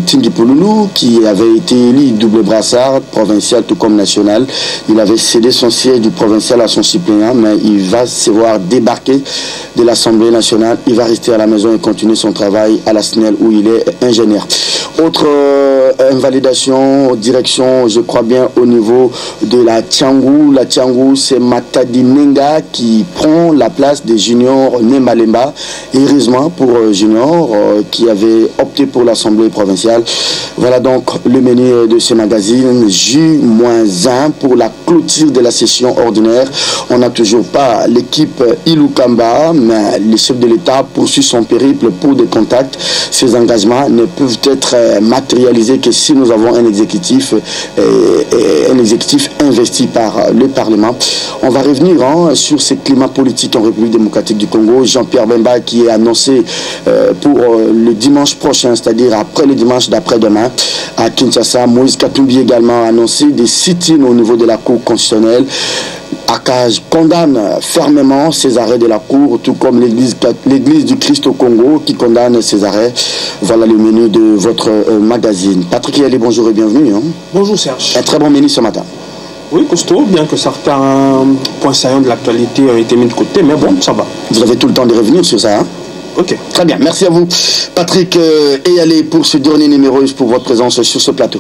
Tingi Pouloulou, qui avait été élu double brassard, provincial tout comme national. Il avait cédé son siège du provincial à son suppléant, mais il va se voir débarquer de l'Assemblée nationale. Il va rester à la maison et continuer son travail à la SNEL où il est ingénieur. Autre invalidation, direction, je crois bien, au niveau de la Tiangou. La Tiangou, c'est Matadi Nenga qui prend la place des juniors Nemalemba. Heureusement pour Junior qui avait opté pour l'Assemblée provinciale. Voilà donc le menu de ce magazine. J-1 pour la clôture de la session ordinaire. On n'a toujours pas l'équipe Ilukamba, mais le chef de l'État poursuit son périple pour des contacts. Ces engagements ne peuvent être matérialisés que si nous avons un exécutif investi par le Parlement. On va revenir sur ce climat politique en République démocratique du Congo. Jean-Pierre Bemba qui est annoncé pour le dimanche prochain, c'est-à-dire après le dimanche d'après-demain à Kinshasa. Moïse Katumbi également annoncé des sit-ins au niveau de la Cour constitutionnelle. ACAJ condamne fermement ces arrêts de la Cour, tout comme l'Église du Christ au Congo qui condamne ces arrêts. Voilà le menu de votre magazine. Patrick Yali, bonjour et bienvenue. Bonjour Serge. Un très bon menu ce matin. Oui, costaud, bien que certains points saillants de l'actualité ont été mis de côté, mais bon, ça va. Vous avez tout le temps de revenir sur ça, Ok. Très bien, merci à vous Patrick et allez pour ce dernier numéro pour votre présence sur ce plateau.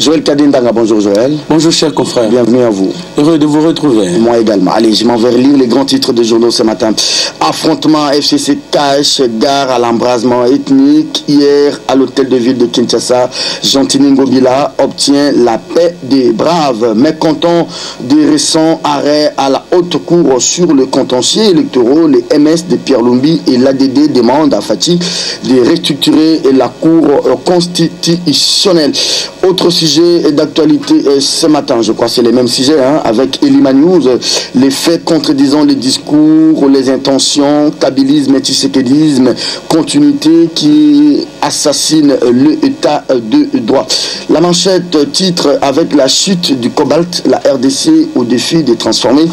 Joël Kadindanga, bonjour Joël. Bonjour chers confrères. Bienvenue à vous. Heureux de vous retrouver. Moi également. Allez, je m'en vais lire les grands titres de journaux ce matin. Affrontement FCC cache gare à l'embrasement ethnique. Hier, à l'hôtel de ville de Kinshasa, Gentini Ngobila obtient la paix des braves. Mécontent des récents arrêts à la haute cour sur le contentieux électoraux, les MS de Pierre Lumbi et l'ADD demandent à Fati de restructurer la cour constitutionnelle. Autre sujet d'actualité ce matin, je crois que c'est les mêmes sujets, avec Elima News, les faits contredisant les discours, les intentions, kabylisme et tshisekédisme, continuité qui assassine l'état de droit. La manchette titre avec la chute du cobalt, la RDC au défi de transformer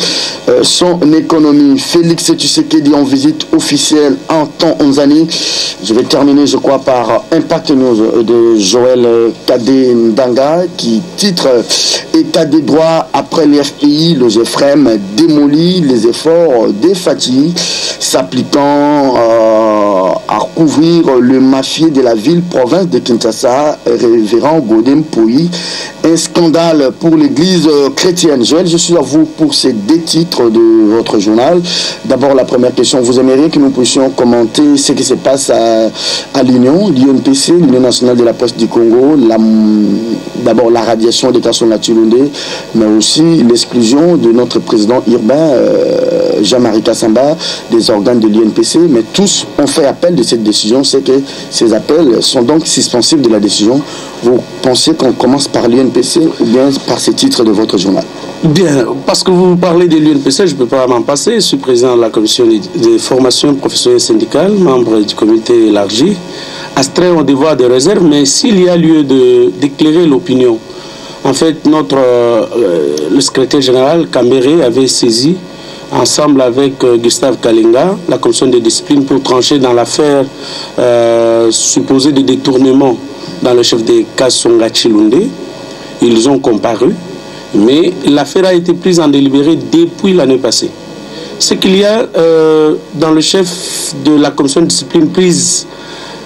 son économie. Félix Tshisekedi en visite officielle en Tanzanie. Je vais terminer, je crois, par Impact News de Joël Kadindanga qui titre État des droits après les FPI, le GFREM démolit les efforts des Fati s'appliquant à couvrir le mafieux de la ville-province de Kinshasa, révérend Godem Pouy. Un scandale pour l'église chrétienne. Joël, je suis à vous pour ces deux titres de votre journal. D'abord, la première question, vous aimeriez que nous puissions commenter ce qui se passe à l'Union, l'UNPC, l'Union nationale de la presse du Congo, d'abord la radiation des Kasonga Tshilonde, mais aussi l'exclusion de notre président urbain, Jean-Marie Kassamba, des organes de l'UNPC, mais tous ont fait appel de cette décision. C'est que ces appels sont donc suspensifs de la décision. Vous pensez qu'on commence par l'UNPC ou bien par ces titres de votre journal? Bien, parce que vous parlez de l'UNPC, je ne peux pas m'en passer. Je suis président de la commission de formation professionnelle syndicale, membre du comité élargi, astreint au devoir de réserve, mais s'il y a lieu d'éclairer l'opinion, en fait, le secrétaire général Kambéré avait saisi, ensemble avec Gustave Kalinga, la commission de discipline pour trancher dans l'affaire supposée de détournement dans le chef de Kasonga Tshilonde. Ils ont comparu, mais l'affaire a été prise en délibéré depuis l'année passée. Ce qu'il y a dans le chef de la commission de discipline prise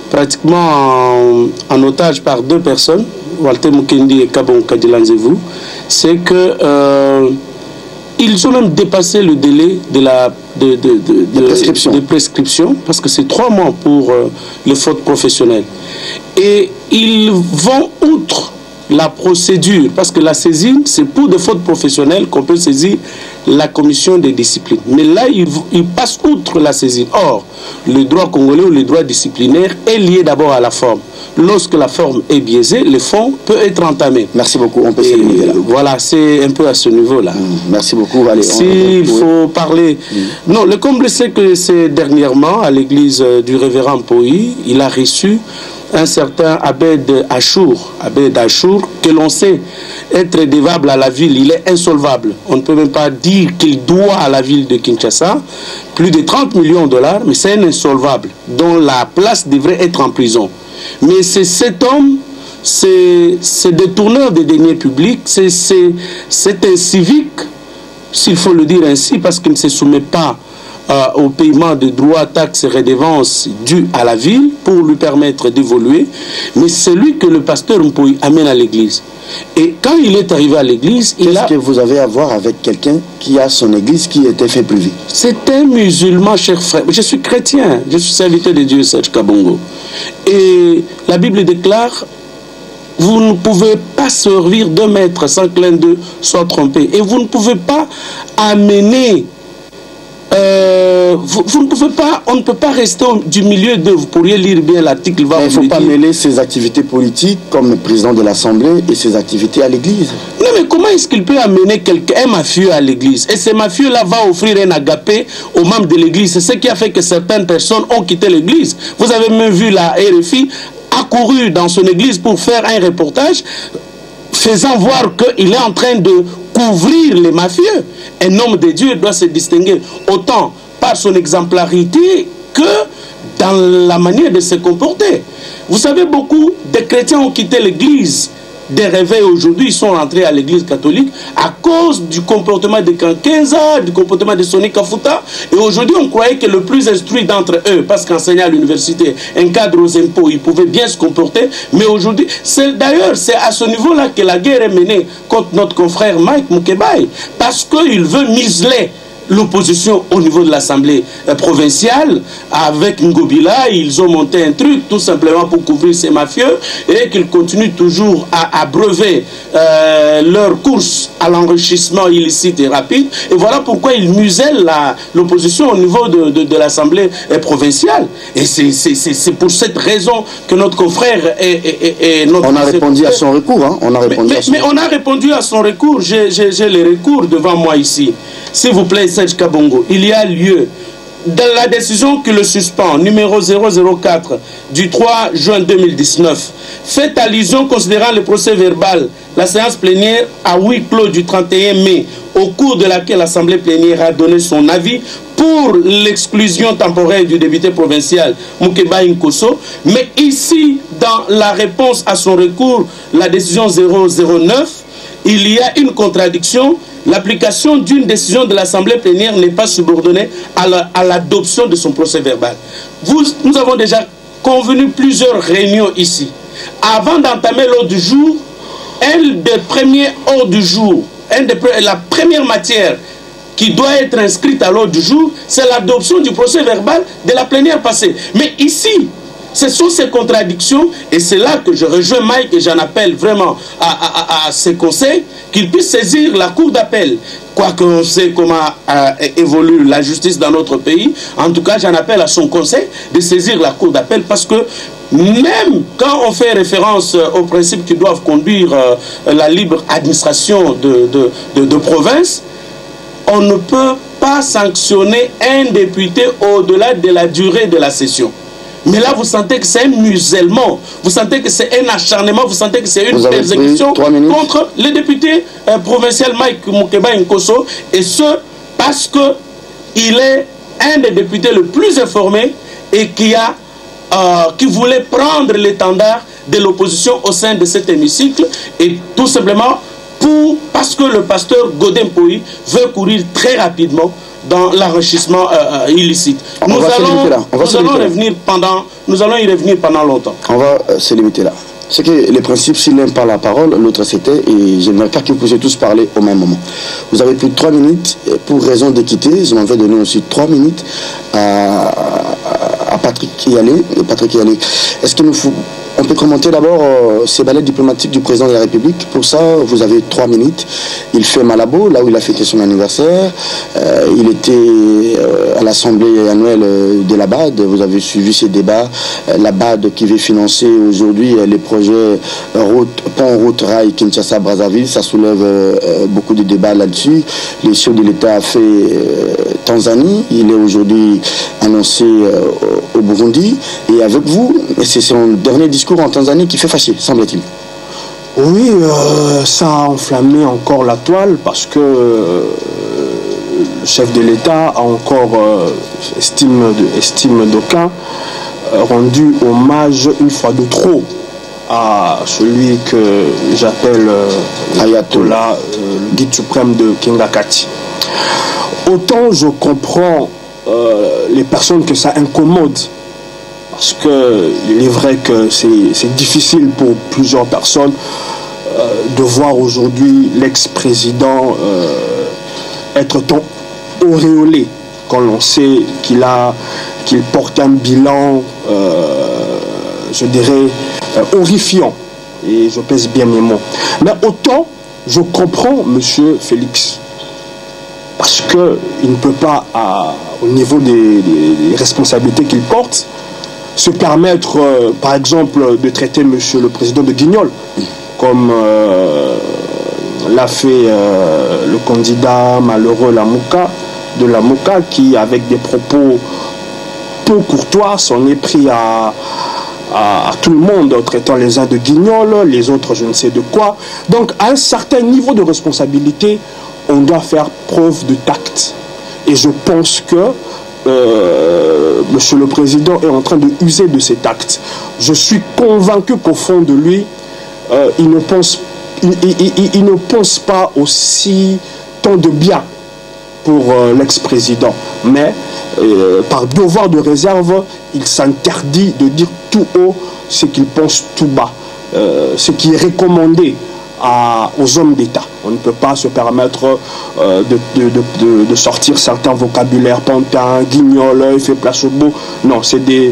pratiquement en otage par deux personnes, Walter Mukendi et Kabon Kadilanzevou, c'est que ils ont même dépassé le délai de prescription, parce que c'est 3 mois pour les fautes professionnelles. Et ils vont outre la procédure, parce que la saisine, c'est pour des fautes professionnelles qu'on peut saisir la commission des disciplines. Mais là, ils passent outre la saisine. Or, le droit congolais ou le droit disciplinaire est lié d'abord à la forme. Lorsque la forme est biaisée, le fond peut être entamé. Merci beaucoup, on peut s'éliminer là. Voilà, c'est un peu à ce niveau-là. Merci beaucoup. Allez, s'il faut parler... Non, le comble, c'est que c'est dernièrement, à l'église du révérend Pouy, il a reçu un certain Abed Achour, que l'on sait être dévable à la ville, il est insolvable. On ne peut même pas dire qu'il doit à la ville de Kinshasa plus de 30 millions de dollars, mais c'est un insolvable dont la place devrait être en prison. Mais c'est cet homme, c'est détourneur des deniers publics, c'est un civique, s'il faut le dire ainsi, parce qu'il ne se soumet pas au paiement de droits, taxes et redevances dus à la ville pour lui permettre d'évoluer. Mais c'est lui que le pasteur Mpoyi amène à l'église. Et quand il est arrivé à l'église, qu'est-ce que vous avez à voir avec quelqu'un qui a son église qui était fait privé? C'est un musulman, cher frère. Je suis chrétien, je suis serviteur de Dieu, Serge Kabongo. Et la Bible déclare: vous ne pouvez pas servir 2 maîtres sans que l'un d'eux soit trompé. Et vous ne pouvez pas amener... vous ne pouvez pas, on ne peut pas rester du milieu d'eux. Vous pourriez lire bien l'article. Il ne faut pas mêler ses activités politiques comme président de l'Assemblée et ses activités à l'église. Non, mais comment est-ce qu'il peut amener un mafieux à l'église? Et ce mafieux-là va offrir un agapé aux membres de l'église. C'est ce qui a fait que certaines personnes ont quitté l'église. Vous avez même vu la RFI accouru dans son église pour faire un reportage faisant voir qu'il est en train de couvrir les mafieux. Un homme de Dieu doit se distinguer autant par son exemplarité que dans la manière de se comporter. Vous savez, beaucoup de chrétiens ont quitté l'église des réveils aujourd'hui, ils sont rentrés à l'église catholique à cause du comportement de Kankenza, du comportement de Sonny Kafuta. Et aujourd'hui, on croyait que le plus instruit d'entre eux, parce qu'enseignant à l'université, un cadre aux impôts, il pouvait bien se comporter. Mais aujourd'hui, d'ailleurs, c'est à ce niveau-là que la guerre est menée contre notre confrère Mike Mukebai, parce qu'il veut museler l'opposition au niveau de l'Assemblée provinciale. Avec Ngobila, ils ont monté un truc tout simplement pour couvrir ces mafieux et qu'ils continuent toujours à abreuver leur course à l'enrichissement illicite et rapide. Et voilà pourquoi ils musellent l'opposition au niveau de l'Assemblée provinciale. Et c'est pour cette raison que notre confrère et notre... On a répondu à son recours, hein? On a répondu mais on a répondu à son recours. J'ai les recours devant moi ici. S'il vous plaît, Serge Kabongo, il y a lieu, dans la décision qui le suspend, numéro 004 du 3 juin 2019, fait allusion considérant le procès verbal, la séance plénière à huis clos du 31 mai, au cours de laquelle l'Assemblée plénière a donné son avis pour l'exclusion temporaire du député provincial Mukebai Nkosso. Mais ici, dans la réponse à son recours, la décision 009, il y a une contradiction. L'application d'une décision de l'Assemblée plénière n'est pas subordonnée à l'adoption de son procès verbal. Nous avons déjà convenu plusieurs réunions ici. Avant d'entamer l'ordre du jour, un des premiers ordres du jour, la première matière qui doit être inscrite à l'ordre du jour, c'est l'adoption du procès verbal de la plénière passée. Mais ici, ce sont ces contradictions, et c'est là que je rejoins Mike et j'en appelle vraiment à ses conseils, qu'il puisse saisir la cour d'appel. Quoique on sait comment évolue la justice dans notre pays, en tout cas j'en appelle à son conseil de saisir la cour d'appel, parce que même quand on fait référence aux principes qui doivent conduire la libre administration de province, on ne peut pas sanctionner un député au-delà de la durée de la session. Mais là, vous sentez que c'est un musellement, vous sentez que c'est un acharnement, vous sentez que c'est une persécution contre le député provincial Mike Mukebai Nkosso, et ce, parce qu'il est un des députés le plus informés et qui voulait prendre l'étendard de l'opposition au sein de cet hémicycle, et tout simplement parce que le pasteur Godin Mpoyi veut courir très rapidement dans l'enrichissement illicite. Nous allons y revenir pendant longtemps. On va se limiter là. C'est que les principes, si l'un parle la parole, l'autre c'était, et je n'aimerais pas que vous puissiez tous parler au même moment. Vous avez pris 3 minutes, pour raison d'équité, je m'en vais donner aussi 3 minutes à Patrick Yalé. Est-ce que on peut commenter d'abord ces balais diplomatiques du président de la République? Pour ça, vous avez 3 minutes. Il fait Malabo, là où il a fêté son anniversaire. Il était à l'Assemblée annuelle de la BAD. Vous avez suivi ces débats. La BAD qui veut financer aujourd'hui les projets pont-route rail Kinshasa-Brazzaville. Ça soulève beaucoup de débats là-dessus. Le chef de l'État a fait Tanzanie. Il est aujourd'hui annoncé au Burundi. Et avec vous, c'est son dernier discours en Tanzanie qui fait fâcher, semble-t-il. Oui, ça a enflammé encore la toile, parce que le chef de l'État a encore, estime d'aucuns, rendu hommage une fois de trop à celui que j'appelle Ayatollah, le guide suprême de Kingakati. Autant je comprends les personnes que ça incommode, parce qu'il est vrai que c'est difficile pour plusieurs personnes de voir aujourd'hui l'ex-président être tant auréolé quand l'on sait qu'il porte un bilan, je dirais, horrifiant. Et je pèse bien mes mots. Mais autant je comprends M. Félix, parce qu'il ne peut pas, au niveau des responsabilités qu'il porte, se permettre, par exemple, de traiter M. le président de Guignol, comme l'a fait le candidat malheureux de la Mouka, qui, avec des propos peu courtois, s'en est pris à tout le monde, traitant les uns de guignols, les autres je ne sais de quoi. Donc, à un certain niveau de responsabilité, on doit faire preuve de tact. Et je pense que Monsieur le Président est en train de user de cet acte. Je suis convaincu qu'au fond de lui, il ne pense pas aussi tant de bien pour l'ex-président. Mais par devoir de réserve, il s'interdit de dire tout haut ce qu'il pense tout bas. Ce qui est recommandé aux hommes d'État. On ne peut pas se permettre de sortir certains vocabulaires, pantin, guignol, il fait place au beau. Non, c'est des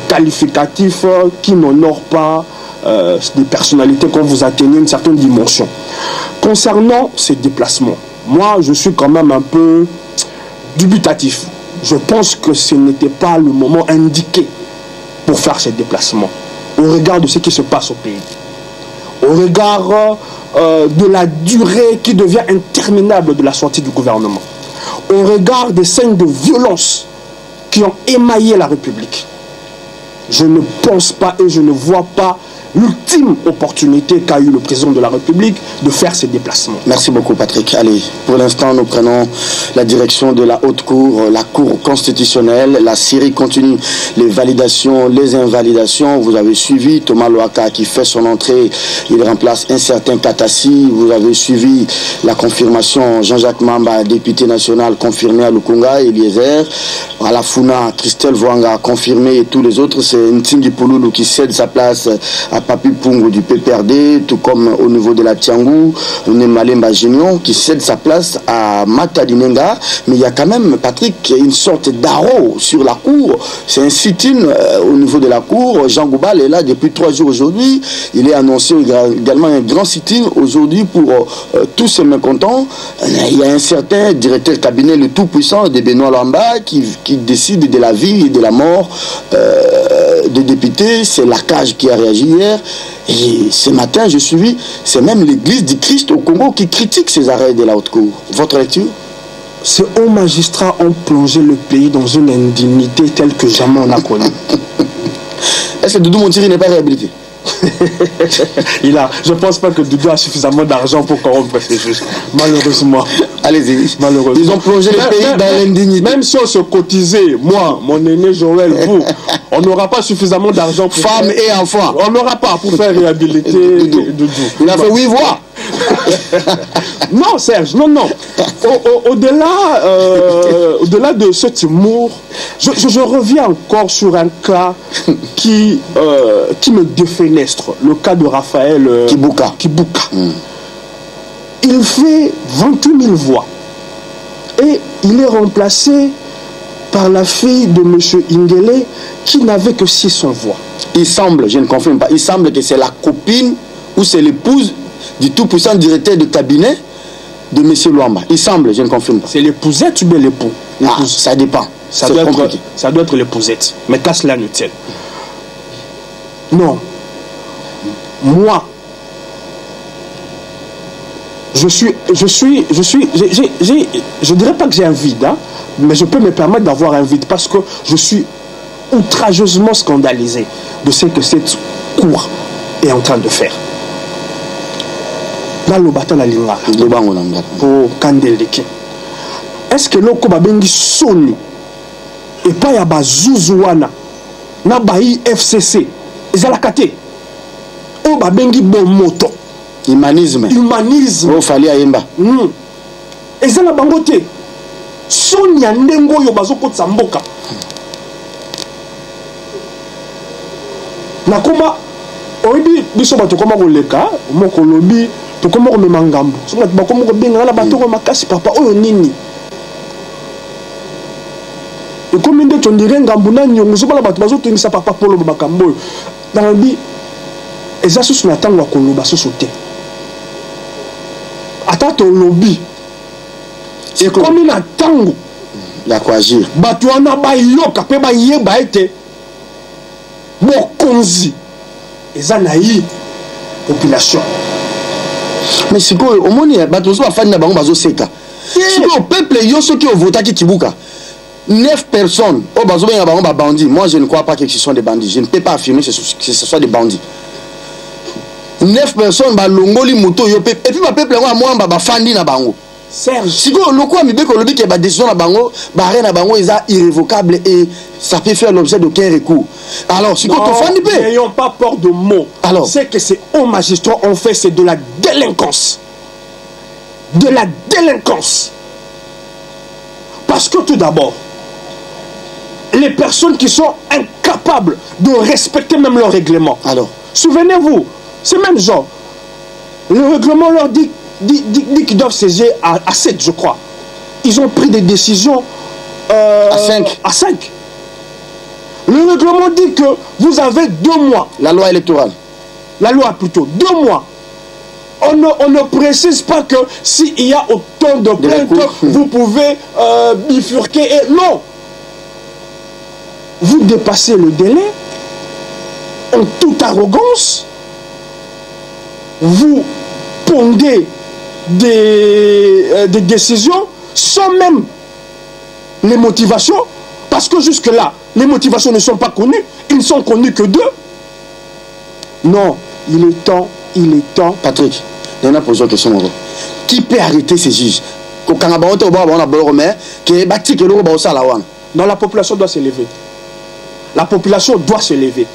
qualificatifs qui n'honorent pas des personnalités quand vous atteignez une certaine dimension. Concernant ces déplacements, moi je suis quand même un peu dubitatif. Je pense que ce n'était pas le moment indiqué pour faire ces déplacements, au regard de ce qui se passe au pays, au regard de la durée qui devient interminable de la sortie du gouvernement, au regard des scènes de violence qui ont émaillé la République. Je ne pense pas et je ne vois pas l'ultime opportunité qu'a eu le président de la République de faire ces déplacements. Merci beaucoup Patrick. Allez, pour l'instant nous prenons la direction de la haute cour, la cour constitutionnelle. La série continue, les validations, les invalidations. Vous avez suivi Thomas Loaka qui fait son entrée, il remplace un certain Katassi. Vous avez suivi la confirmation, Jean-Jacques Mamba, député national confirmé à Lukunga, Eliezer, à la Funa, Christelle Voanga confirmé, et tous les autres, c'est Ntingi Pouloulou qui cède sa place à Papi Pungu du PPRD, tout comme au niveau de la Tiangou, Nemalemba Gignon qui cède sa place à Mata Dinenga. Mais il y a quand même, Patrick, une sorte d'arrow sur la cour. C'est un sit-in au niveau de la cour. Jean Goubal est là depuis 3 jours aujourd'hui. Il est annoncé également un grand sit-in aujourd'hui pour tous ces mécontents. Il y a un certain directeur cabinet, le tout-puissant de Benoît Lamba, qui décide de la vie et de la mort des députés. C'est la cage qui a réagi hier. Et ce matin, je suis, c'est même l'église du Christ au Congo qui critique ces arrêts de la haute cour. Votre lecture? Ces hauts magistrats ont plongé le pays dans une indignité telle que jamais on a connue. Est-ce que Doudou Montiri n'est pas réhabilité? Je ne pense pas que Doudou a suffisamment d'argent pour corrompre ces juges. Malheureusement. Allez-y. Malheureusement. Ils ont plongé le pays dans l'indignité. Même si on se cotisait, moi, mon aîné Joël, vous, on n'aura pas suffisamment d'argent pour femmes et enfants. On n'aura pas pour faire réhabiliter Doudou. Il a fait 8 voix. Non, Serge, non. Au-delà de cet humour, je reviens encore sur un cas qui me défenestre, le cas de Raphaël Kibuka. Il fait 28 000 voix et il est remplacé par la fille de M. Ingele qui n'avait que 600 voix. Il semble, je ne confirme pas, il semble que c'est la copine ou c'est l'épouse du tout-puissant directeur de cabinet de M. Luamba. Il semble, je ne confirme pas. C'est l'épousette ou bien l'époux? Ça dépend. Ça doit être l'épousette. Mais qu'à cela ne tienne. Non. Moi, je dirais pas que j'ai un vide, hein, mais je peux me permettre d'avoir un vide parce que je suis outrageusement scandalisé de ce que cette cour est en train de faire. Là, le bâton à l'Inga pour Kandeleke. Est-ce que l'Oko Babengi Soni et pas Yaba Zuzouana na bayi FCC ezalaka te oyo babengi bon moto humanisme oyo fali ayemba eza na bango te soni ya ndenge oyo bazokotisa mboka nakoma oyebi biso bato koma koleka moko lobi tokoma komema ngambo soki bato bakoma kobengana na bato makasi papa oyo nini ekomi nde tondire ngambo na nyongo zobala bato bazotungisa papa polo makambo oyo nalobi eza susu na ntango ya koloba susu te ata tolobi ekomi na ntango ya koagir bato wana bayoka mpe bayeba ete bokonzi eza na ye population mais sikoyo omoni bato mosusu bafandi na bango bazoseka sikoyo peuple yo soki ovotaki kibuka 9 personnes oyo bazobenga bango babandits. Moi je ne crois pas que ce sont des bandits, je ne peux pas affirmer que ce soit des bandits. 9 personnes balongoli moto yo pe et puis ba peuple yango amwamba bafandi na bango Serge sikoyo lokwa mibeko lobi ke ba décision na bango barré na bango eza irrévocable et ça peut faire l'objet d'aucun recours. Alors sikoyo tofandi pe n'ayons pas peur de mots. Alors c'est que ces hauts magistrats ont fait, c'est de la délinquance. De la délinquance. Parce que tout d'abord, les personnes qui sont incapables de respecter même leur règlement. Alors, souvenez-vous, c'est même genre, le règlement leur dit qu'ils doivent saisir à 7, je crois. Ils ont pris des décisions à 5. Le règlement dit que vous avez 2 mois. La loi électorale. La loi plutôt, 2 mois. On ne précise pas que s'il y a autant de plaintes, vous pouvez bifurquer. Et non. Vous dépassez le délai en toute arrogance. Vous pondez des décisions sans même les motivations. Parce que jusque-là, les motivations ne sont pas connues. Ils ne sont connus que d'eux. Non, il est temps. Patrick, il y a une question. Qui peut arrêter ces juges? Non, la population doit se lever. La population doit se lever.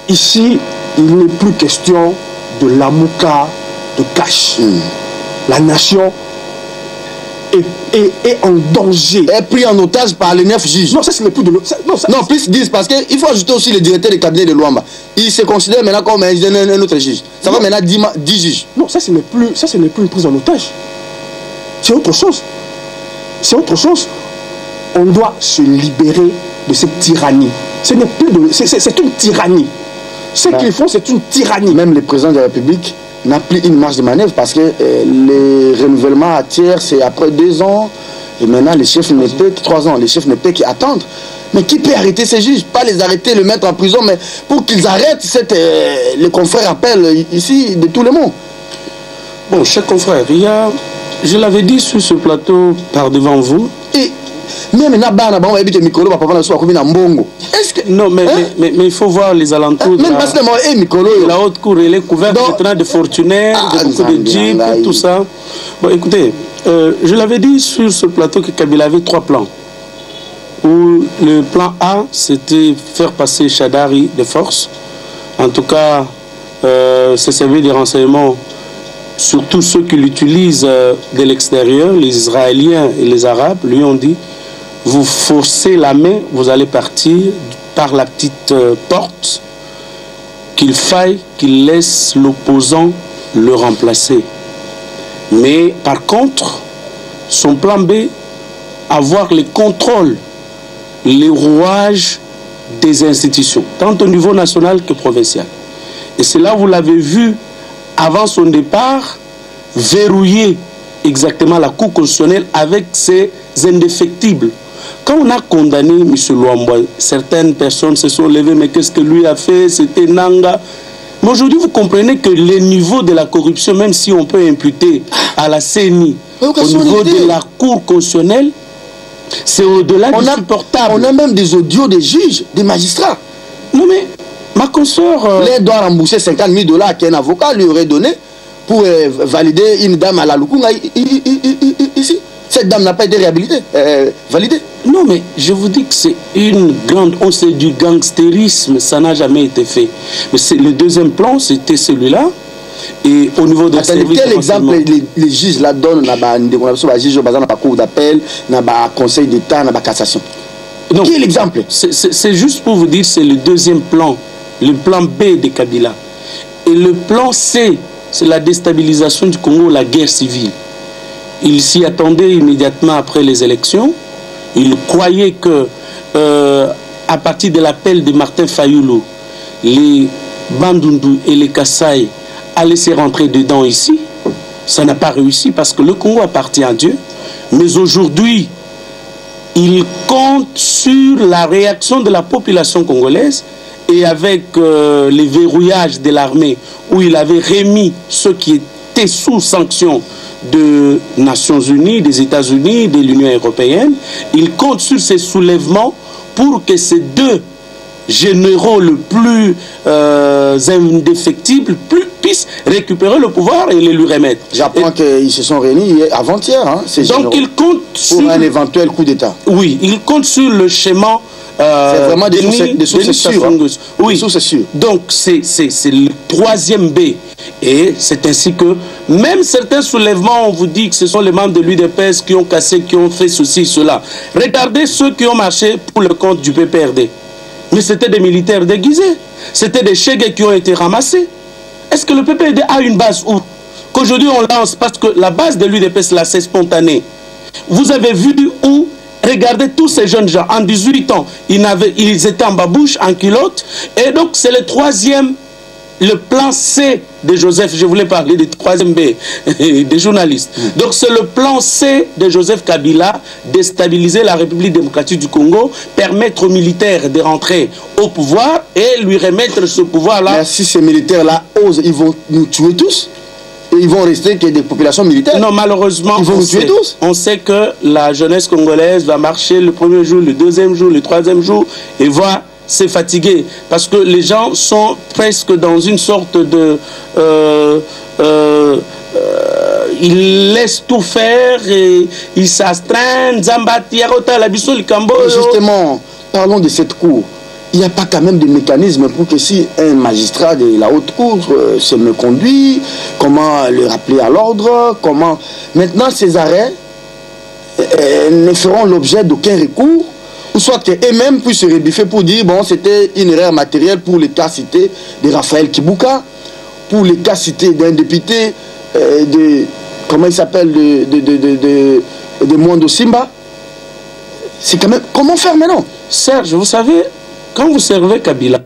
Ici, il n'est plus question de l'amouka, de cash. La nation est en danger. Est pris en otage par les 9 juges. Non, ça ce n'est plus de non, plus 10, parce qu'il faut ajouter aussi le directeur du cabinet de Luamba. Il se considère maintenant comme un autre juge. Ça va maintenant 10 juges. Non, ça ce n'est plus une prise en otage. C'est autre chose. C'est autre chose. On doit se libérer de cette tyrannie. Ce n'est plus de... C'est une tyrannie. Ce qu'ils font, c'est une tyrannie. Même le président de la République n'a plus une marge de manœuvre parce que les renouvellements à tiers, c'est après 2 ans. Et maintenant, les chefs ne peuvent que 3 ans. Les chefs ne peuvent qu'attendre. Mais qui peut arrêter ces juges? Pas les arrêter, le mettre en prison, mais pour qu'ils arrêtent, les confrères appellent ici de tout le monde. Bon, chers confrères, je l'avais dit sur ce plateau par devant vous. Et même est-ce que non, mais il faut voir les alentours de la haute cour. Elle est couverte maintenant de fortunaires, de beaucoup de jeeps, tout ça. Bon, écoutez, je l'avais dit sur ce plateau que Kabila avait 3 plans. Où le plan A, c'était faire passer Chadari de force. En tout cas, se servir des renseignements, surtout ceux qui l'utilisent de l'extérieur, les Israéliens et les Arabes, lui ont dit: vous forcez la main, vous allez partir par la petite porte, qu'il faille qu'il laisse l'opposant le remplacer. Mais par contre, son plan B, avoir les contrôles, les rouages des institutions, tant au niveau national que provincial. Et c'est là, vous l'avez vu, avant son départ, verrouiller exactement la Cour constitutionnelle avec ses indéfectibles. Quand on a condamné M. Luamba, certaines personnes se sont levées, mais qu'est-ce que lui a fait? C'était Nanga. Mais aujourd'hui, vous comprenez que les niveaux de la corruption, même si on peut imputer à la CENI, au niveau de la Cour constitutionnelle, c'est au-delà du supportable. On a même des audios des juges, des magistrats. Non mais, ma consoeur... L'aide doit rembourser 50 000 $ qu'un avocat lui aurait donné pour valider une dame à la Lukunga ici. Cette dame n'a pas été réhabilitée, validée. Non, mais je vous dis que c'est une grande... On sait du gangstérisme, ça n'a jamais été fait. Mais le deuxième plan, c'était celui-là. Et au niveau de... Quel exemple les juges là donnent dans le juge dans la cour d'appel, dans le conseil d'État, dans la cassation? Non, quel exemple? C'est juste pour vous dire, c'est le deuxième plan, le plan B de Kabila. Et le plan C, c'est la déstabilisation du Congo, la guerre civile. Il s'y attendait immédiatement après les élections. Il croyait que, à partir de l'appel de Martin Fayoulou, les Bandundu et les Kassai allaient se rentrer dedans ici. Ça n'a pas réussi parce que le Congo appartient à Dieu. Mais aujourd'hui, il compte sur la réaction de la population congolaise et avec les verrouillages de l'armée où il avait remis ceux qui étaient sous sanction des Nations Unies, des États-Unis, de l'Union européenne. Il compte sur ces soulèvements pour que ces deux généraux le plus indéfectibles puissent récupérer le pouvoir et les lui remettre. J'apprends qu'ils se sont réunis avant-hier, hein, ces généraux. Donc il compte pour un éventuel coup d'État. Oui, il compte sur le schéma. C'est vraiment des sources sûres. Oui, donc c'est le troisième B. Et c'est ainsi que même certains soulèvements, on vous dit que ce sont les membres de l'UDPS qui ont cassé, qui ont fait ceci, cela. Regardez ceux qui ont marché pour le compte du PPRD. Mais c'était des militaires déguisés. C'était des chèques qui ont été ramassés. Est-ce que le PPRD a une base où qu'aujourd'hui on lance, parce que la base de l'UDPS là, c'est spontané. Vous avez vu où? Regardez tous ces jeunes gens, en 18 ans, ils étaient en babouche, en culotte. Et donc c'est le troisième, le plan C de Joseph, je voulais parler du troisième B, des journalistes. Donc c'est le plan C de Joseph Kabila, déstabiliser la République démocratique du Congo, permettre aux militaires de rentrer au pouvoir et lui remettre ce pouvoir-là. Mais si ces militaires-là osent, ils vont nous tuer tous? Et ils vont rester que des populations militaires? Non, malheureusement, ils vont nous tuer tous. On sait que la jeunesse congolaise va marcher le premier jour, le deuxième jour, le troisième jour, et va se fatiguer. Parce que les gens sont presque dans une sorte de... ils laissent tout faire et ils s'astreignent. Justement, parlons de cette cour. Il n'y a pas quand même de mécanisme pour que si un magistrat de la haute cour se me conduit, comment le rappeler à l'ordre, comment... Maintenant, ces arrêts ne feront l'objet d'aucun recours, ou soit eux-mêmes puissent se rebiffer pour dire, bon, c'était une erreur matérielle pour les cas cités de Raphaël Kibuka, pour les cas cités d'un député de... Comment il s'appelle? De Mwando Simba. C'est quand même... Comment faire maintenant? Serge, vous savez... Quand vous servez Kabila,